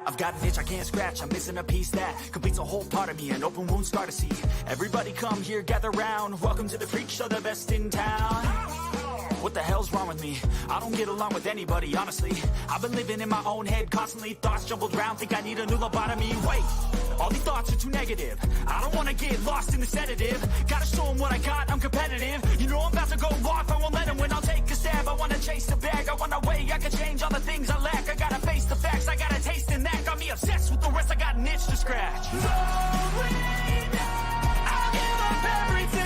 I've got an itch I can't scratch, I'm missing a piece that completes a whole part of me, an open wound scar to see. Everybody come here, gather round, welcome to the freak show, the best in town. What the hell's wrong with me? I don't get along with anybody, honestly. I've been living in my own head constantly, thoughts jumbled round, think I need a new lobotomy. Wait, all these thoughts are too negative. I don't wanna get lost in the sedative. Gotta show them what I got, I'm competitive. You know I'm about to go off, I won't let them win, I'll take a stab. I wanna chase the bag, I wanna weigh, I can change all the things I lack. I gotta face the facts, I got a taste in that. Got me obsessed with the rest, I got an itch to scratch. I'll give up everything.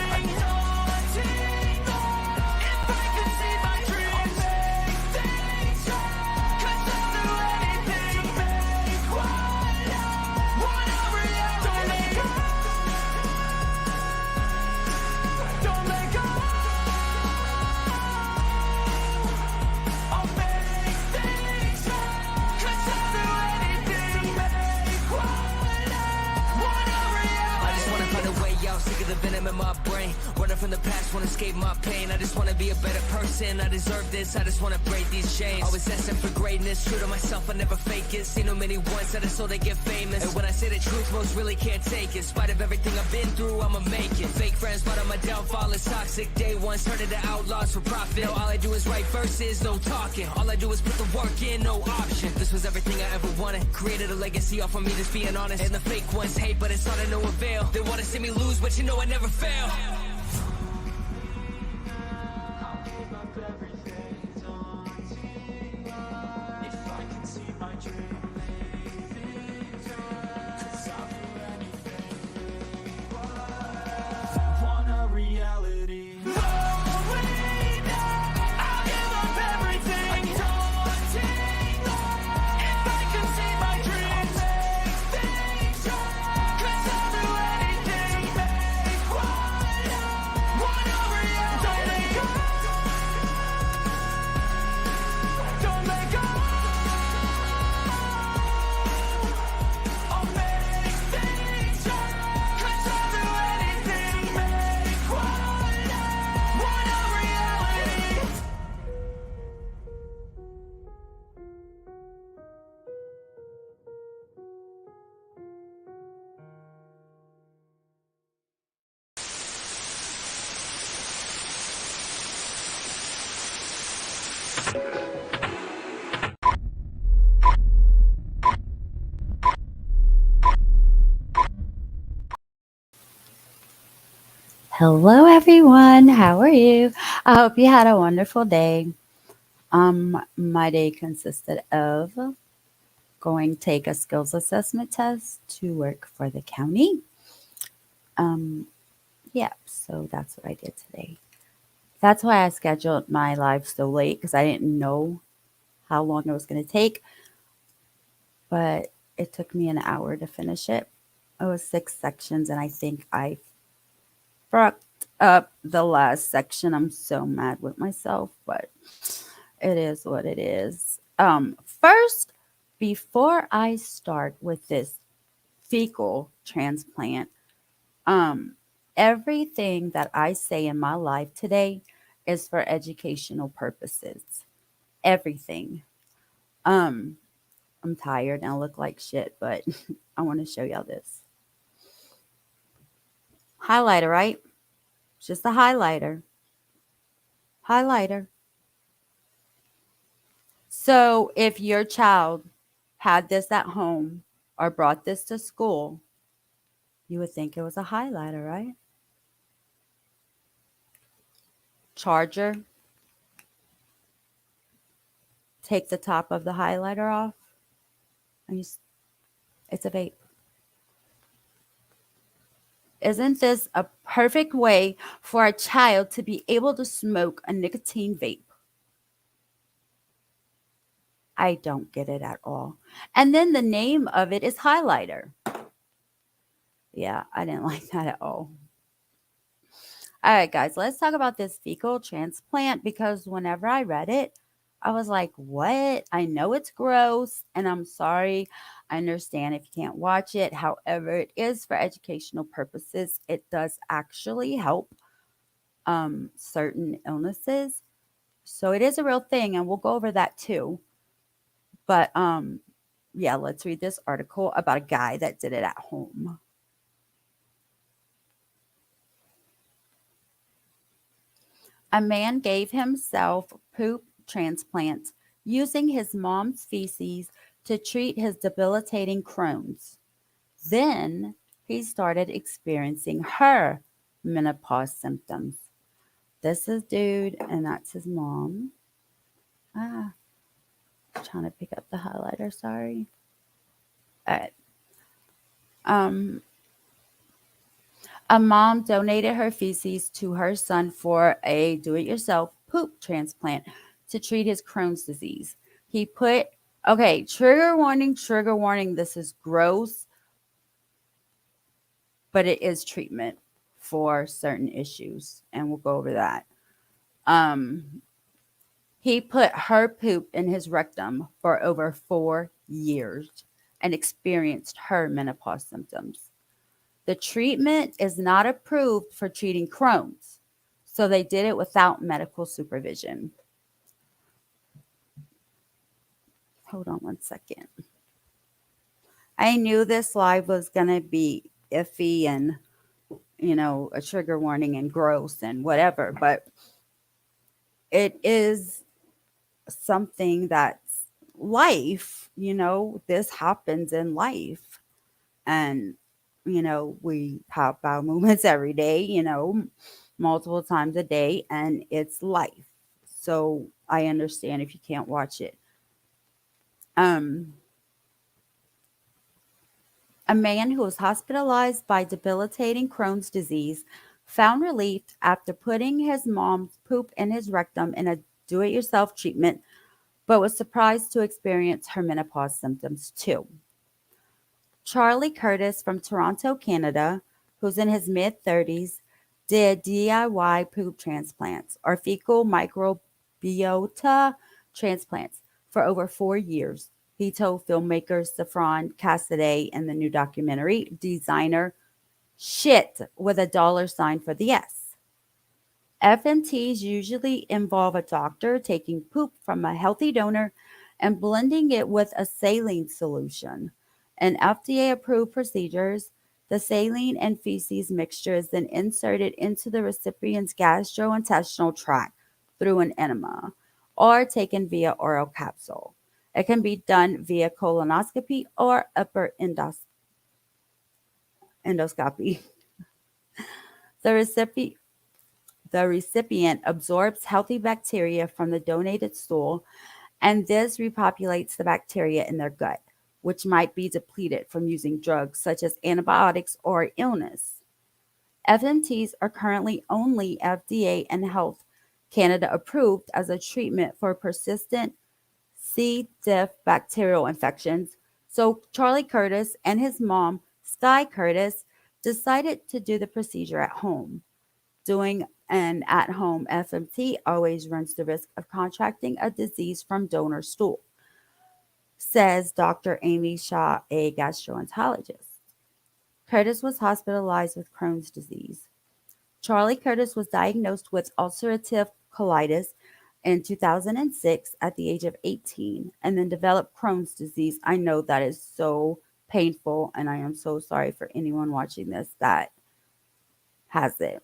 The venom in my brain, running from the past, wanna escape my pain. I just wanna be a better person, I deserve this, I just wanna break these chains. Always asking for greatness, true to myself, I never fake it. Seen too many ones that are so they get famous. And when I say the truth, most really can't take it. In spite of everything I've been through, I'ma make it. Fake friends, but on my downfall is toxic. Day one, turn into outlaws for profit. Now all I do is write verses, no talking. All I do is put the work in, no option. This was everything I ever wanted, created a legacy off of me, just being honest. And the fake ones hate, but it's all to no avail. They wanna see me lose, but you know I never fail. I'll give up everything, daunting, if I can see my dream, lay things right, 'cause I'll do anything, want a reality. I'll give up everything, daunting, if I can see my dreams, lay things right, 'cause I'll do anything, Hello, everyone. How are you? I hope you had a wonderful day. My day consisted of going to take a skills assessment test to work for the county. Yeah, so that's what I did today. That's why I scheduled my live so late because I didn't know how long it was going to take, but it took me an hour to finish it. It was 6 sections, and I think I fucked up the last section. I'm so mad with myself, but it is what it is. First, before I start with this fecal transplant, everything that I say in my life today is for educational purposes. Everything. I'm tired and I look like shit, but I want to show y'all this. Highlighter, right? It's just a highlighter. Highlighter. So if your child had this at home or brought this to school, you would think it was a highlighter, right? Charger. Take the top of the highlighter off. And it's a vape. Isn't this a perfect way for a child to be able to smoke a nicotine vape? I don't get it at all. And then the name of it is highlighter. Yeah, I didn't like that at all. All right, guys, let's talk about this fecal transplant because whenever I read it, I was like, what? I know it's gross, and I'm sorry. I understand if you can't watch it. However, it is for educational purposes. It does actually help certain illnesses. So it is a real thing, and we'll go over that too. But Yeah, let's read this article about a guy that did it at home. A man gave himself poop transplants using his mom's feces to treat his debilitating Crohn's. Then he started experiencing her menopause symptoms. This is dude, and that's his mom. Ah, trying to pick up the highlighter. Sorry. All right. Um, a mom donated her feces to her son for a do-it-yourself poop transplant to treat his Crohn's disease. He put, okay, trigger warning, trigger warning. This is gross, but it is treatment for certain issues, and we'll go over that. Um, he put her poop in his rectum for over 4 years and experienced her menopause symptoms. The treatment is not approved for treating Crohn's, so they did it without medical supervision. Hold on one second. I knew this live was going to be iffy and, a trigger warning and gross and whatever, but it is something that's life, this happens in life. And, we have bowel movements every day, multiple times a day, and it's life. So I understand if you can't watch it. Um, a man who was hospitalized by debilitating Crohn's disease found relief after putting his mom's poop in his rectum in a do it yourself treatment, but was surprised to experience her menopause symptoms too. Charlie Curtis from Toronto, Canada, who's in his mid 30s, did DIY poop transplants or fecal microbiota transplants for over 4 years. He told filmmaker Saffron Cassidy in the new documentary, Designer Shit with a dollar sign for the S. FMTs usually involve a doctor taking poop from a healthy donor and blending it with a saline solution. In FDA approved procedures, the saline and feces mixture is then inserted into the recipient's gastrointestinal tract through an enema or taken via oral capsule. It can be done via colonoscopy or upper endoscopy. The recipient The recipient absorbs healthy bacteria from the donated stool, and this repopulates the bacteria in their gut, which might be depleted from using drugs such as antibiotics or illness. FMTs are currently only FDA and Health Canada approved as a treatment for persistent C. diff bacterial infections. So Charlie Curtis and his mom, Sky Curtis, decided to do the procedure at home. Doing an at home FMT always runs the risk of contracting a disease from donor stool, says Dr. Amy Shaw, a gastroenterologist. Curtis was hospitalized with Crohn's disease. Charlie Curtis was diagnosed with ulcerative colitis in 2006 at the age of 18 and then developed Crohn's disease. I know that is so painful, and I am so sorry for anyone watching this that has it.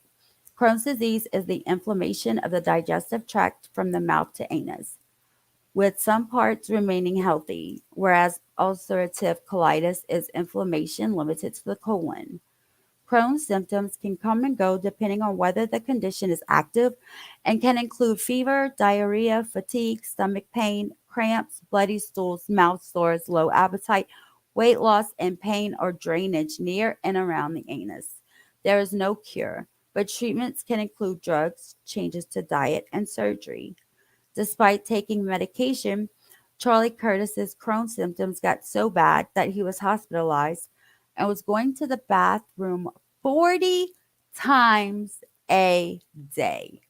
Crohn's disease is the inflammation of the digestive tract from the mouth to anus, with some parts remaining healthy, whereas ulcerative colitis is inflammation limited to the colon. Crohn's symptoms can come and go depending on whether the condition is active and can include fever, diarrhea, fatigue, stomach pain, cramps, bloody stools, mouth sores, low appetite, weight loss, and pain or drainage near and around the anus. There is no cure, but treatments can include drugs, changes to diet, and surgery. Despite taking medication, Charlie Curtis's Crohn's symptoms got so bad that he was hospitalized and was going to the bathroom 40 times a day.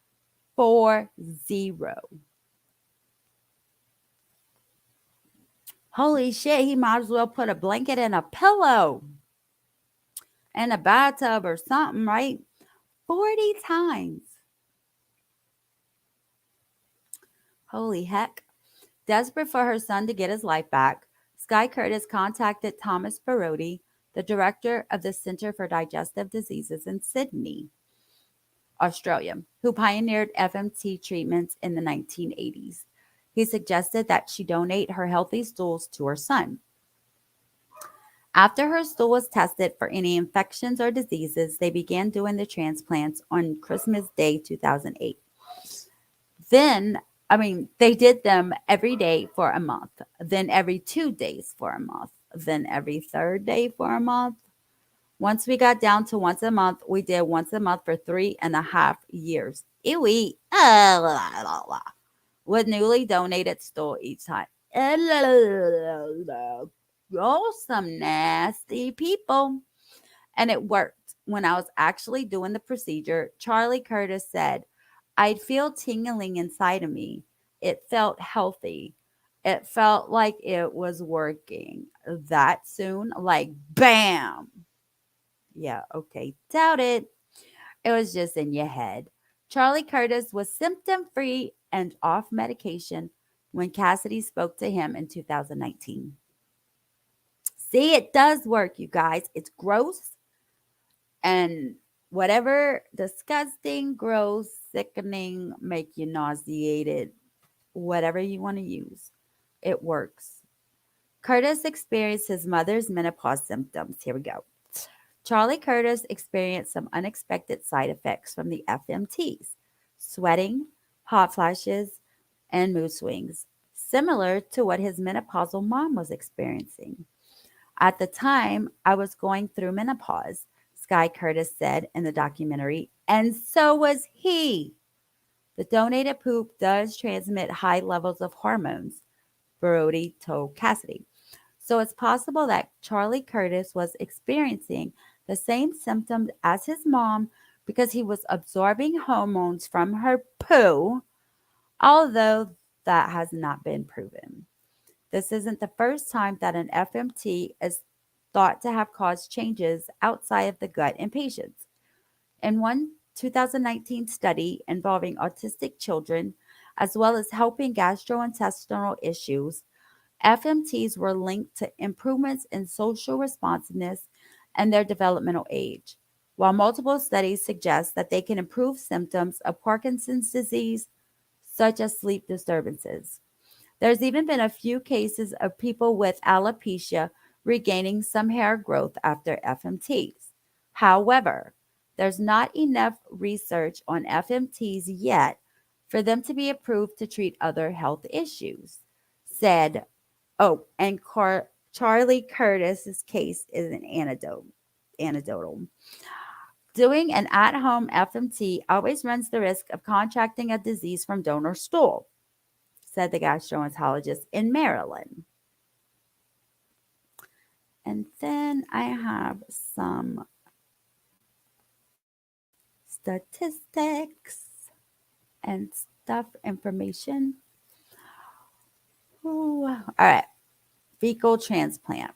40. Holy shit, he might as well put a blanket and a pillow in a bathtub or something, right? 40 times. Holy heck. Desperate for her son to get his life back, Sky Curtis contacted Thomas Barodi, the director of the Center for Digestive Diseases in Sydney, Australia, who pioneered FMT treatments in the 1980s. He suggested that she donate her healthy stools to her son. After her stool was tested for any infections or diseases, they began doing the transplants on Christmas Day 2008. Then, they did them every day for a month, then every 2 days for a month, then every third day for a month. Once we got down to once a month, we did once a month for 3.5 years. Ew, with newly donated stool each time. Y'all some nasty people. And it worked. When I was actually doing the procedure, Charlie Curtis said, I'd feel tingling inside of me. It felt healthy. It felt like it was working. That soon, like bam. Yeah, okay. Doubt it. It was just in your head. Charlie Curtis was symptom free and off medication when Cassidy spoke to him in 2019. See, it does work, you guys. It's gross and whatever disgusting, gross, sickening, make you nauseated, whatever you want to use, it works. Curtis experienced his mother's menopause symptoms. Here we go. Charlie Curtis experienced some unexpected side effects from the FMTs: sweating, hot flashes, and mood swings, similar to what his menopausal mom was experiencing. At the time, I was going through menopause, Sky Curtis said in the documentary, and so was he. The donated poop does transmit high levels of hormones, Brody told Cassidy. So it's possible that Charlie Curtis was experiencing the same symptoms as his mom because he was absorbing hormones from her poo, although that has not been proven. This isn't the first time that an FMT is thought to have caused changes outside of the gut in patients. In one 2019 study involving autistic children, as well as helping gastrointestinal issues, FMTs were linked to improvements in social responsiveness and their developmental age, while multiple studies suggest that they can improve symptoms of Parkinson's disease, such as sleep disturbances. There's even been a few cases of people with alopecia regaining some hair growth after FMTs. However, there's not enough research on FMTs yet for them to be approved to treat other health issues, said. Oh, and Charlie Curtis's case is an anecdotal. Doing an at-home FMT always runs the risk of contracting a disease from donor stool, said the gastroenterologist in Maryland. And then I have some statistics and stuff information. Ooh. All right. Fecal transplant.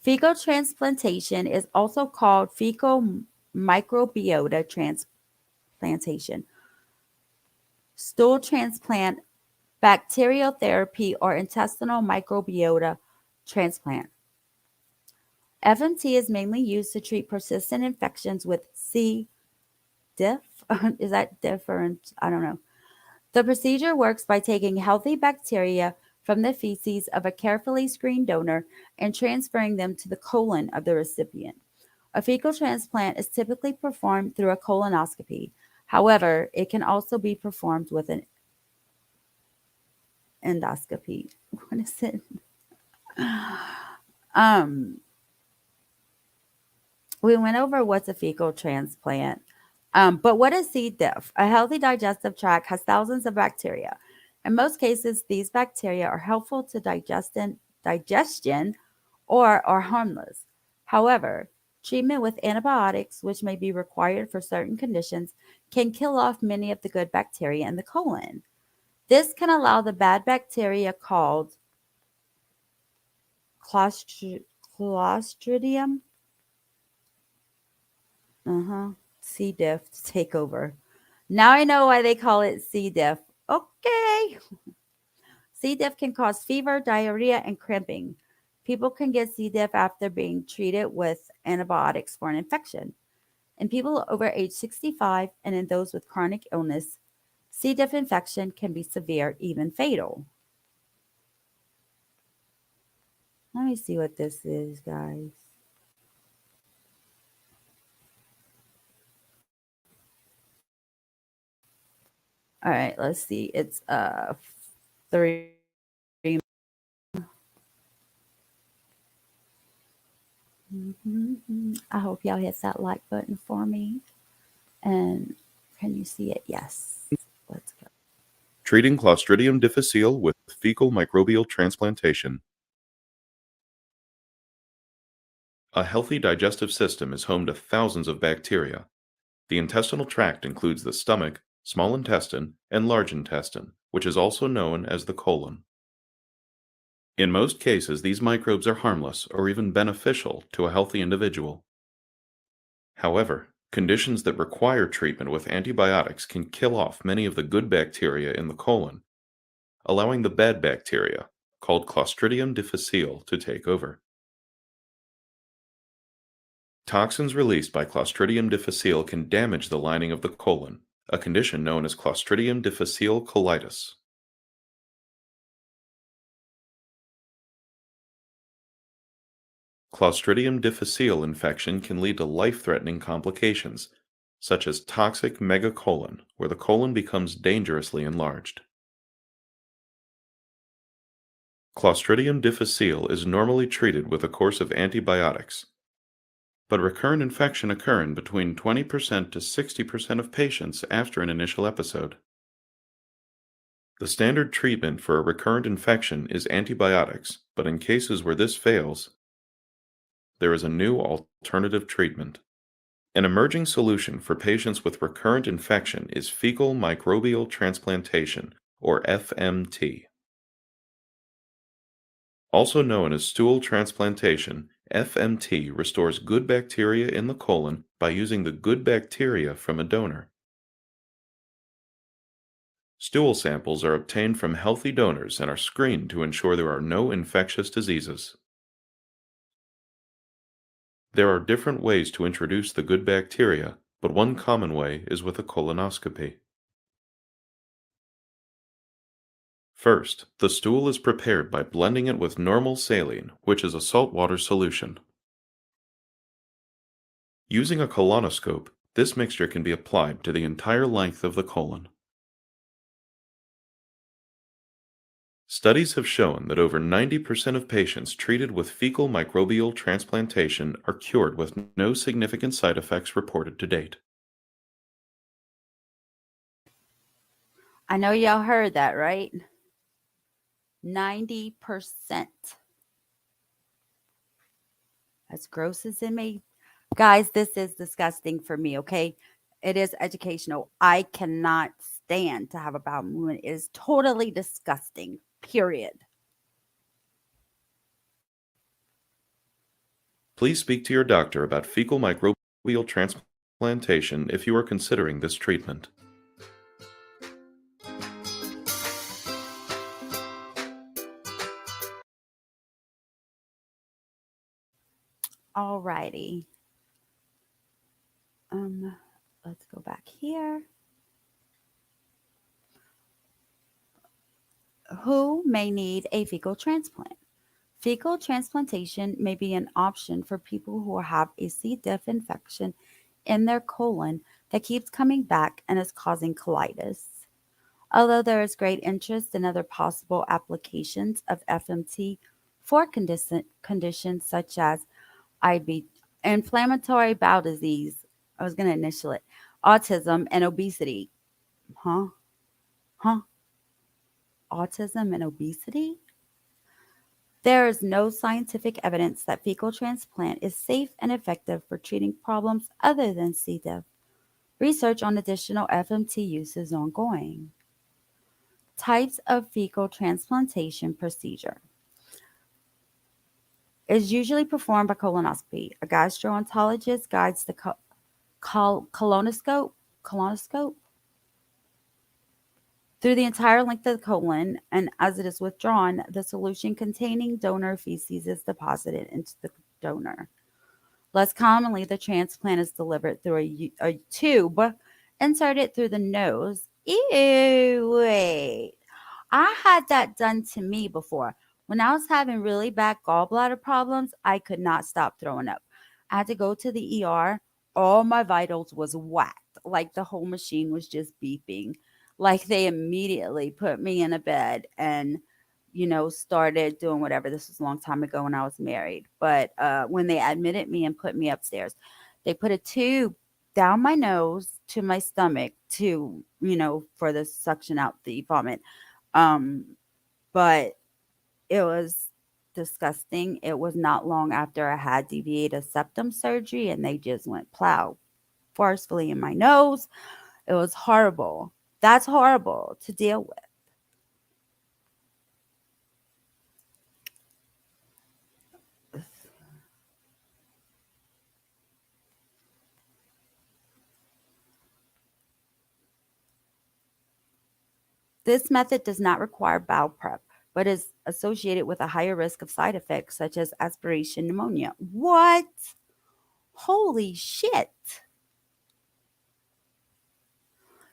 Fecal transplantation is also called fecal microbiota transplantation, stool transplant, bacterial therapy, or intestinal microbiota transplant. FMT is mainly used to treat persistent infections with C. diff. Is that different? I don't know. The procedure works by taking healthy bacteria from the feces of a carefully screened donor and transferring them to the colon of the recipient. A fecal transplant is typically performed through a colonoscopy. However, it can also be performed with an endoscopy. What is it? Um, we went over what's a fecal transplant. But what is C. diff? A healthy digestive tract has thousands of bacteria. In most cases, these bacteria are helpful to digestion or are harmless. However, treatment with antibiotics, which may be required for certain conditions, can kill off many of the good bacteria in the colon. This can allow the bad bacteria called Clostridium C. diff to take over. Now I know why they call it C. diff. Okay. C. diff can cause fever, diarrhea, and cramping. People can get C. diff after being treated with antibiotics for an infection. In people over age 65 and in those with chronic illness, C. diff infection can be severe, even fatal. Let me see what this is, guys. All right, let's see. It's 3. I hope y'all hit that like button for me. And can you see it? Yes. Let's go. Treating Clostridium difficile with fecal microbial transplantation. A healthy digestive system is home to thousands of bacteria. The intestinal tract includes the stomach, small intestine, and large intestine, which is also known as the colon. In most cases, these microbes are harmless or even beneficial to a healthy individual. However, conditions that require treatment with antibiotics can kill off many of the good bacteria in the colon, allowing the bad bacteria, called Clostridium difficile, to take over. Toxins released by Clostridium difficile can damage the lining of the colon, a condition known as Clostridium difficile colitis. Clostridium difficile infection can lead to life-threatening complications, such as toxic megacolon, where the colon becomes dangerously enlarged. Clostridium difficile is normally treated with a course of antibiotics, but recurrent infection occur in between 20% to 60% of patients after an initial episode. The standard treatment for a recurrent infection is antibiotics, but in cases where this fails, there is a new alternative treatment. An emerging solution for patients with recurrent infection is fecal microbial transplantation, or FMT. Also known as stool transplantation, FMT restores good bacteria in the colon by using the good bacteria from a donor. Stool samples are obtained from healthy donors and are screened to ensure there are no infectious diseases. There are different ways to introduce the good bacteria, but one common way is with a colonoscopy. First, the stool is prepared by blending it with normal saline, which is a saltwater solution. Using a colonoscope, this mixture can be applied to the entire length of the colon. Studies have shown that over 90% of patients treated with fecal microbial transplantation are cured with no significant side effects reported to date. I know y'all heard that, right? 90%. As gross as it may. Guys, this is disgusting for me, okay? It is educational. I cannot stand to have a bowel movement. It is totally disgusting, period. Please speak to your doctor about fecal microbial transplantation if you are considering this treatment. Alrighty. Let's go back here. Who may need a fecal transplant? Fecal transplantation may be an option for people who have a C. diff infection in their colon that keeps coming back and is causing colitis. Although there is great interest in other possible applications of FMT for conditions such as IB, inflammatory bowel disease, I was going to initial it, autism, and obesity. Huh? Huh? Autism and obesity? There is no scientific evidence that fecal transplant is safe and effective for treating problems other than C. diff. Research on additional FMT use is ongoing. Types of fecal transplantation procedure is usually performed by colonoscopy. A gastroenterologist guides the colonoscope. Colonoscope. through the entire length of the colon, and as it is withdrawn, the solution containing donor feces is deposited into the donor. Less commonly, the transplant is delivered through a tube inserted through the nose. Ew, wait. I had that done to me before. When I was having really bad gallbladder problems, I could not stop throwing up. I had to go to the ER. All my vitals was whacked. Like the whole machine was just beeping. Like they immediately put me in a bed and started doing whatever. This was a long time ago when I was married. But when they admitted me and put me upstairs, they put a tube down my nose to my stomach to, for the suction out the vomit. Um, but it was disgusting. It was not long after I had deviated septum surgery and they just went plow forcefully in my nose. It was horrible. That's horrible to deal with. This method does not require bowel prep, but is associated with a higher risk of side effects such as aspiration pneumonia. What? Holy shit.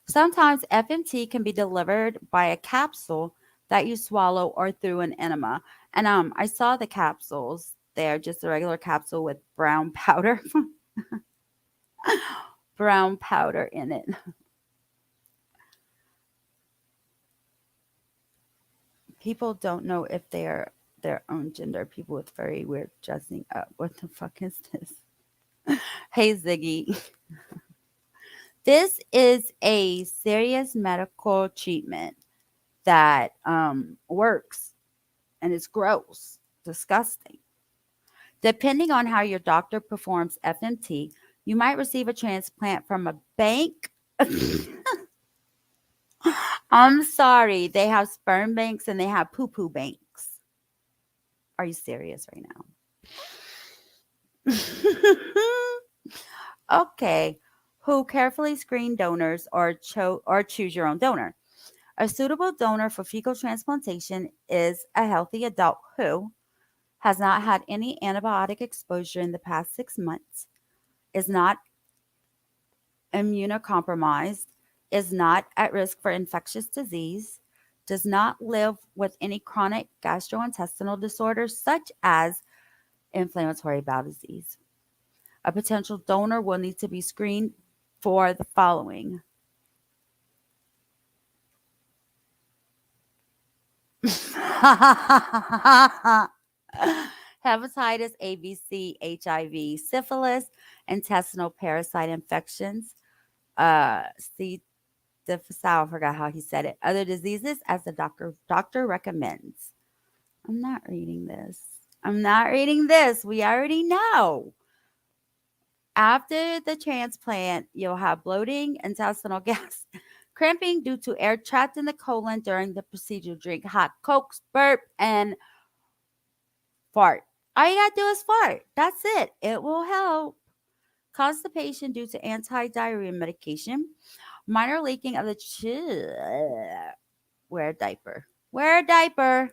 Sometimes FMT can be delivered by a capsule that you swallow or through an enema. And I saw the capsules. They're just a regular capsule with brown powder, brown powder in it. People don't know if they're their own gender. People with very weird dressing up. What the fuck is this? Hey Ziggy. This is a serious medical treatment that works and it's gross, disgusting. Depending on how your doctor performs FMT, you might receive a transplant from a bank. I'm sorry, they have sperm banks and they have poo poo banks. Are you serious right now? Okay. Who carefully screen donors or choose your own donor. A suitable donor for fecal transplantation is a healthy adult who has not had any antibiotic exposure in the past 6 months, is not immunocompromised, is not at risk for infectious disease, does not live with any chronic gastrointestinal disorders such as inflammatory bowel disease. A potential donor will need to be screened for the following. Hepatitis A, B, C, HIV, syphilis, intestinal parasite infections, C. difficile, I forgot how he said it, other diseases as the doctor recommends. I'm not reading this. I'm not reading this. We already know. After the transplant, you'll have bloating, intestinal gas, cramping due to air trapped in the colon during the procedure. Drink hot cokes, burp, and fart. All you gotta do is fart. That's it. It will help. Constipation due to anti-diarrhea medication. Minor leaking of the wear a diaper. Wear a diaper.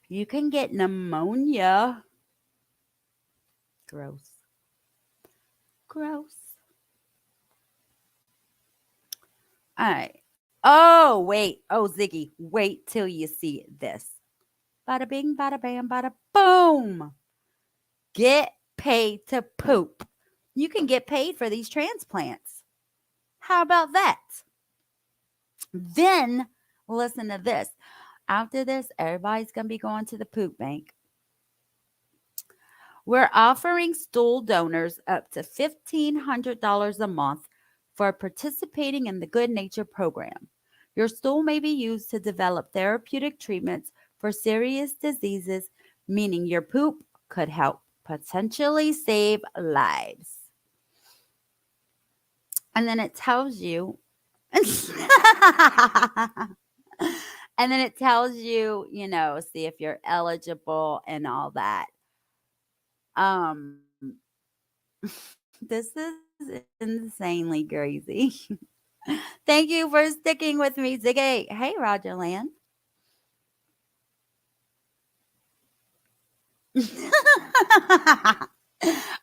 You can get pneumonia. Gross. Gross. All right. Oh, wait. Oh, Ziggy. Wait till you see this. Bada bing, bada bam, bada boom. Get paid to poop. You can get paid for these transplants. How about that? Then, listen to this. After this, everybody's going to be going to the poop bank. We're offering stool donors up to $1,500 a month for participating in the Good Nature program. Your stool may be used to develop therapeutic treatments for serious diseases, meaning your poop could help potentially save lives. And then it tells you, and then it tells you, see if you're eligible and all that. Um, This is insanely crazy. Thank you for sticking with me, Ziggy. Hey, Roger Land.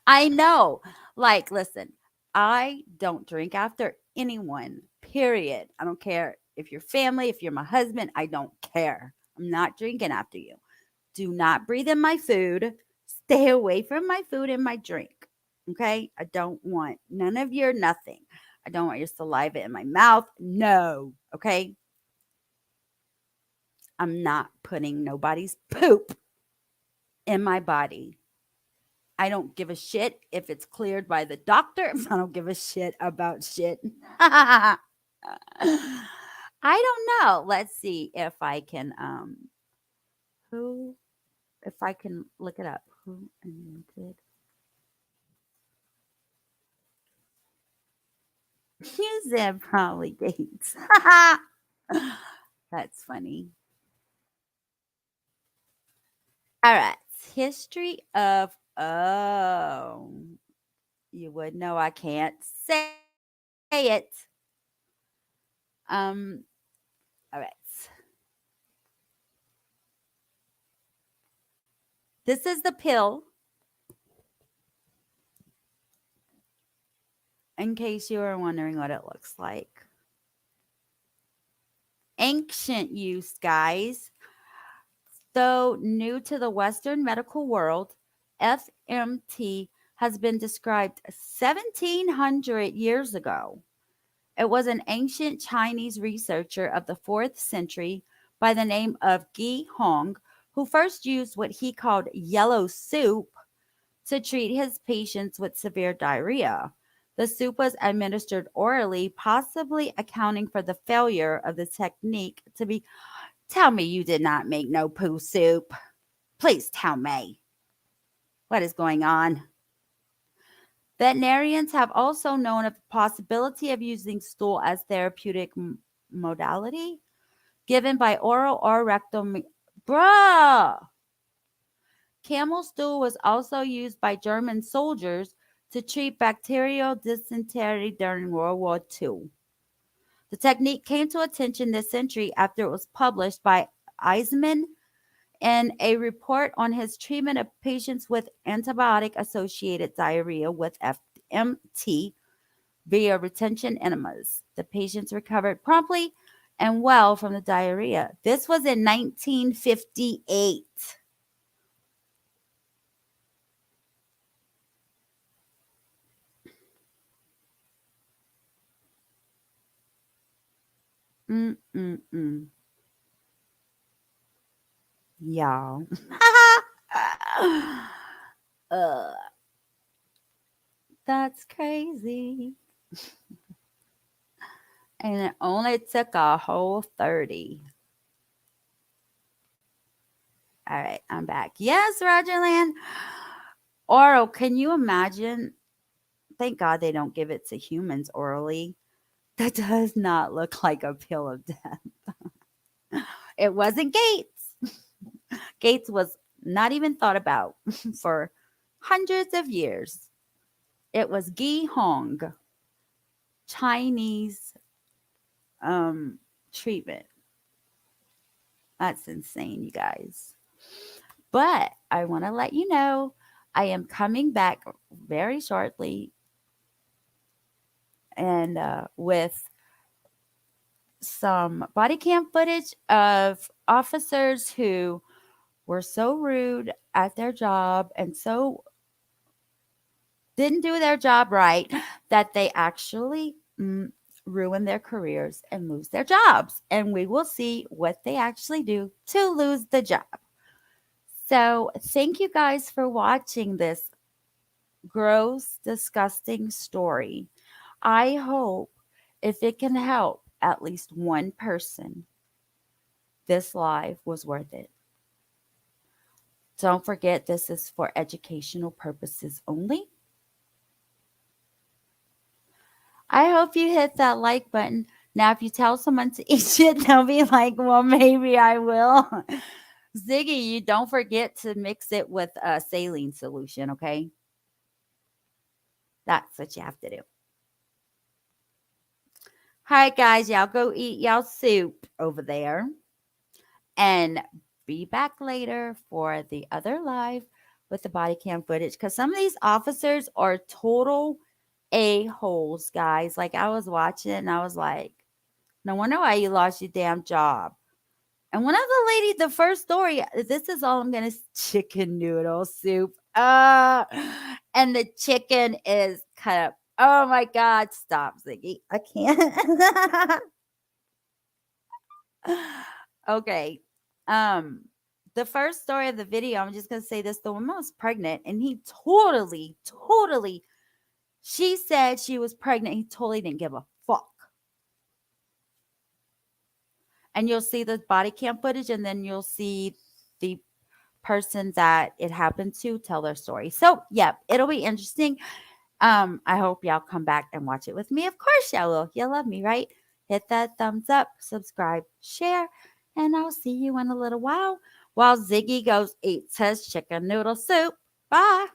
I know. Like, listen, I don't drink after anyone, period. I don't care if you're family, if you're my husband, I don't care. I'm not drinking after you. Do not breathe in my food. Stay away from my food and my drink. Okay? I don't want none of your nothing. I don't want your saliva in my mouth. No. Okay? I'm not putting nobody's poop in my body. I don't give a shit if it's cleared by the doctor. I don't give a shit about shit. I don't know. Let's see if I can who if I can look it up. Who invented you said probably Gates. That's funny. All right. History of you would know I can't say it. Um all right. This is the pill, in case you were wondering what it looks like. Ancient use, guys. Though new to the Western medical world, FMT has been described 1700 years ago. It was an ancient Chinese researcher of the 4th century by the name of Gi Hong who first used what he called yellow soup to treat his patients with severe diarrhea. The soup was administered orally, possibly accounting for the failure of the technique to be. Tell me you did not make no poo soup. Please tell me. What is going on? Veterinarians have also known of the possibility of using stool as therapeutic modality given by oral or rectal. Bruh! Camel stool was also used by German soldiers to treat bacterial dysentery during World War II. The technique came to attention this century after it was published by Eisman in a report on his treatment of patients with antibiotic associated diarrhea with FMT via retention enemas. The patients recovered promptly and well from the diarrhea. This was in 1958. Mm-mm-mm. Y'all. uh, that's crazy. And it only took a whole 30. All right, I'm back. Yes, Rogerland. Oral, can you imagine? Thank God they don't give it to humans orally. That does not look like a pill of death. It wasn't Gates. Gates was not even thought about for hundreds of years. It was Gi Hong, Chinese treatment. That's insane, you guys. But I want to let you know I am coming back very shortly and with some body cam footage of officers who were so rude at their job and so didn't do their job right that they actually ruin their careers and lose their jobs. And we will see what they actually do to lose the job. So, thank you guys for watching this gross, disgusting story. I hope if it can help at least one person, this live was worth it. Don't forget, this is for educational purposes only. I hope you hit that like button. Now, if you tell someone to eat it, they'll be like, well, maybe I will. Ziggy, you don't forget to mix it with a saline solution, okay? That's what you have to do. All right, guys, y'all go eat y'all soup over there and be back later for the other live with the body cam footage because some of these officers are total a-holes, guys. Like, I was watching it and I was like, no wonder why you lost your damn job. And one of the lady, the first story, this is all I'm gonna chicken noodle soup. And the chicken is cut up. Oh my God, stop, Ziggy. I can't. Okay. Um, the first story of the video, I'm just gonna say this: the woman was pregnant, and he totally. She said she was pregnant. He totally didn't give a fuck. And you'll see the body cam footage, and then you'll see the person that it happened to tell their story. So, yeah, it'll be interesting. I hope y'all come back and watch it with me. Of course, y'all will. You love me, right? Hit that thumbs up, subscribe, share, and I'll see you in a little while Ziggy goes eats his chicken noodle soup. Bye.